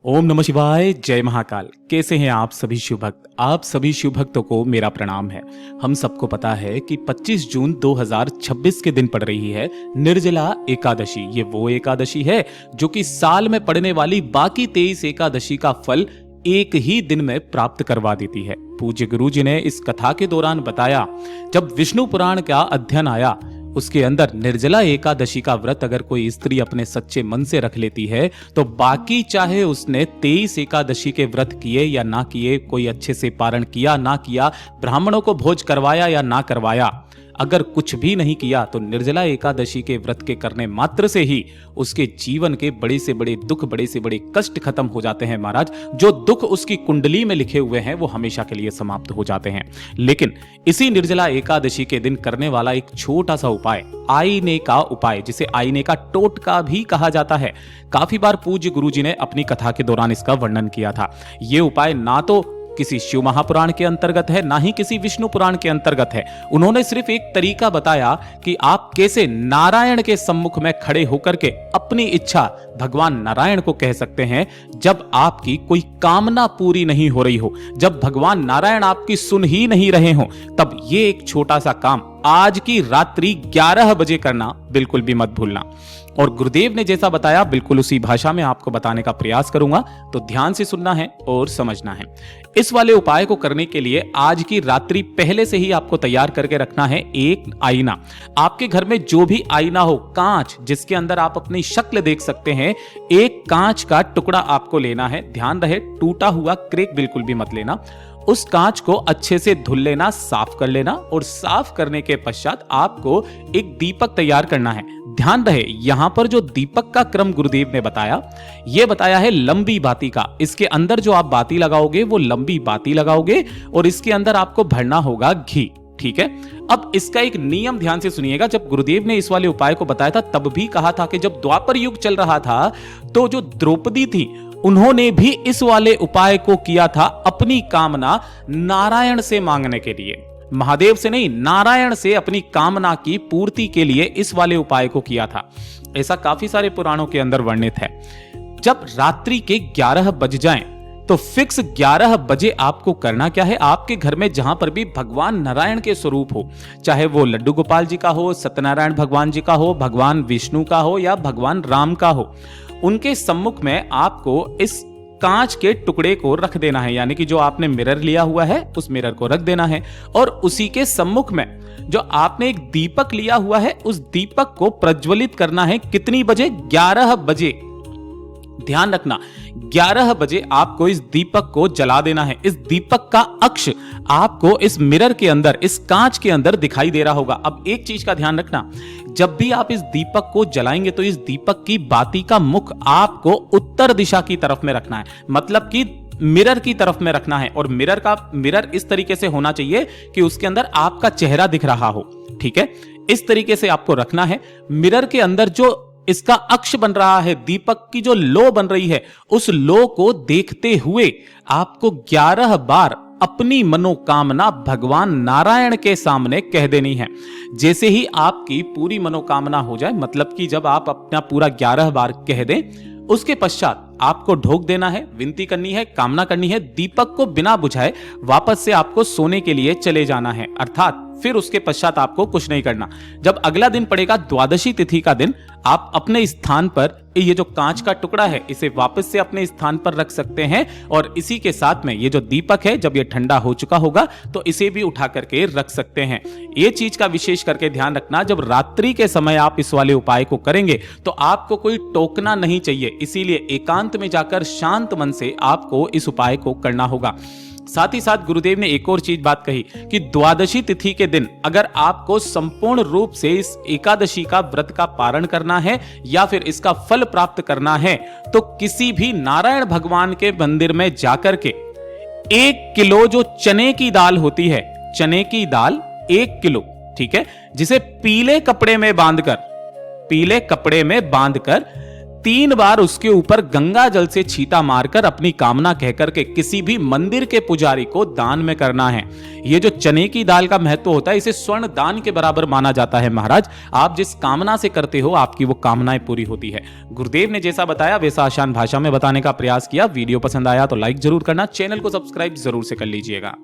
ओम नमः शिवाय, जय महाकाल। कैसे हैं आप सभी शिव भक्त? आप सभी शिव भक्तों को मेरा प्रणाम है। हम सबको पता है कि 25 जून 2026 के दिन पड़ रही है निर्जला एकादशी। ये वो एकादशी है जो कि साल में पड़ने वाली बाकी 23 एकादशी का फल एक ही दिन में प्राप्त करवा देती है। पूज्य गुरु जी ने इस कथा के दौरान बताया, जब विष्णु पुराण का अध्ययन आया उसके अंदर निर्जला एकादशी का व्रत अगर कोई स्त्री अपने सच्चे मन से रख लेती है तो बाकी चाहे उसने 23 एकादशी के व्रत किए या ना किए, कोई अच्छे से पारण किया ना किया, ब्राह्मणों को भोज करवाया या ना करवाया, अगर कुछ भी नहीं किया तो निर्जला एकादशी के व्रत के करने मात्र से ही उसके जीवन के बड़े से बड़े दुख, बड़े से बड़े कष्ट खत्म हो जाते हैं महाराज। जो दुख उसकी कुंडली में लिखे हुए हैं वो हमेशा के लिए समाप्त हो जाते हैं। लेकिन इसी निर्जला एकादशी के दिन करने वाला एक छोटा सा उपाय, आईने का उपाय, जिसे आईने का टोटका भी कहा जाता है, काफी बार पूज्य गुरु जी ने अपनी कथा के दौरान इसका वर्णन किया था। ये उपाय ना तो किसी शिव महापुराण के अंतर्गत है ना ही किसी विष्णु पुराण के अंतर्गत है। उन्होंने सिर्फ एक तरीका बताया कि आप कैसे नारायण के सम्मुख में खड़े होकर के अपनी इच्छा भगवान नारायण को कह सकते हैं। जब आपकी कोई कामना पूरी नहीं हो रही हो, जब भगवान नारायण आपकी सुन ही नहीं रहे हो, तब ये एक छोटा सा काम आज की रात्रि 11 बजे करना बिल्कुल भी मत भूलना। और गुरुदेव ने जैसा बताया बिल्कुल उसी भाषा में आपको बताने का प्रयास करूंगा, तो ध्यान से सुनना है और समझना है। इस वाले उपाय को करने के लिए आज की रात्रि पहले से ही आपको तैयार करके रखना है एक आईना। आपके घर में जो भी आईना हो, कांच जिसके अंदर आप अपनी शक्ल देख सकते हैं, एक कांच का टुकड़ा आपको लेना है। ध्यान रहे टूटा हुआ क्रैक बिल्कुल भी मत लेना। उस कांच को अच्छे से धुल लेना, साफ कर लेना, और साफ करने के पश्चात आपको एक दीपक तैयार करना है। ध्यान रहे यहां पर जो दीपक का क्रम गुरुदेव ने बताया, यह बताया है लंबी बाती का। इसके अंदर जो आप बाती लगाओगे वो लंबी बाती लगाओगे और इसके अंदर आपको भरना होगा घी। ठीक है, अब इसका एक नियम ध्यान से सुनिएगा। जब गुरुदेव ने इस वाले उपाय को बताया था तब भी कहा था कि जब द्वापर युग चल रहा था तो जो द्रौपदी थी उन्होंने भी इस वाले उपाय को किया था अपनी कामना नारायण से मांगने के लिए। महादेव से नहीं, नारायण से अपनी कामना की पूर्ति के लिए इस वाले उपाय को किया था। ऐसा काफी सारे पुराणों के अंदर वर्णित है। जब रात्रि के 11 बज जाएं तो फिक्स 11 बजे आपको करना क्या है, आपके घर में जहां पर भी भगवान नारायण के स्वरूप हो, चाहे वो लड्डू गोपाल जी का हो, सत्यनारायण भगवान जी का हो, भगवान विष्णु का हो या भगवान राम का हो, उनके सम्मुख में आपको इस कांच के टुकड़े को रख देना है। यानी कि जो आपने मिरर लिया हुआ है उस मिरर को रख देना है और उसी के सम्मुख में जो आपने एक दीपक लिया हुआ है उस दीपक को प्रज्वलित करना है। कितनी बजे? 11 बजे। ध्यान रखना 11 बजे आपको इस दीपक को जला देना है। इस दीपक का अक्ष आपको इस मिरर के अंदर, इस कांच के अंदर दिखाई दे रहा होगा। अब एक चीज का ध्यान रखना, जब भी आप इस दीपक को जलाएंगे तो इस दीपक की बाती का मुख आपको उत्तर दिशा की तरफ में रखना है, मतलब कि मिरर की तरफ में रखना है। और मिरर इस तरीके से होना चाहिए कि उसके अंदर आपका चेहरा दिख रहा हो। ठीक है, इस तरीके से आपको रखना है। मिरर के अंदर जो इसका अक्ष बन रहा है, दीपक की जो लो बन रही है, उस लो को देखते हुए आपको 11 बार अपनी मनोकामना भगवान नारायण के सामने कह देनी है। जैसे ही आपकी पूरी मनोकामना हो जाए, मतलब कि जब आप अपना पूरा 11 बार कह दें, उसके पश्चात आपको ढोक देना है, विनती करनी है, कामना करनी है। दीपक को बिना बुझाए वापस से आपको सोने के लिए चले जाना है, अर्थात फिर उसके पश्चात आपको कुछ नहीं करना। जब अगला दिन पड़ेगा द्वादशी तिथि का दिन, आप अपने स्थान पर ये जो कांच का टुकड़ा है इसे वापस से अपने स्थान पर रख सकते हैं और इसी के साथ में ये जो दीपक है, जब ये ठंडा हो चुका होगा तो इसे भी उठा करके रख सकते हैं। ये चीज का विशेष करके ध्यान रखना, जब रात्रि के समय आप इस वाले उपाय को करेंगे तो आपको कोई टोकना नहीं चाहिए। इसीलिए एकांत में जाकर शांत मन से आपको इस उपाय को करना होगा। साथ ही साथ गुरुदेव ने एक और चीज बात कही कि द्वादशी तिथि के दिन अगर आपको संपूर्ण रूप से इस एकादशी का व्रत का पारण करना है या फिर इसका फल प्राप्त करना है तो किसी भी नारायण भगवान के मंदिर में जाकर के 1 किलो जो चने की दाल होती है, चने की दाल 1 किलो, ठीक है, जिसे पीले कपड़े में बांधकर 3 बार उसके ऊपर गंगा जल से छींटा मारकर अपनी कामना कहकर के किसी भी मंदिर के पुजारी को दान में करना है। ये जो चने की दाल का महत्व होता है, इसे स्वर्ण दान के बराबर माना जाता है। महाराज, आप जिस कामना से करते हो आपकी वो कामनाएं पूरी होती है। गुरुदेव ने जैसा बताया वैसा आसान भाषा में बताने का प्रयास किया। वीडियो पसंद आया तो लाइक जरूर करना, चैनल को सब्सक्राइब जरूर से कर लीजिएगा।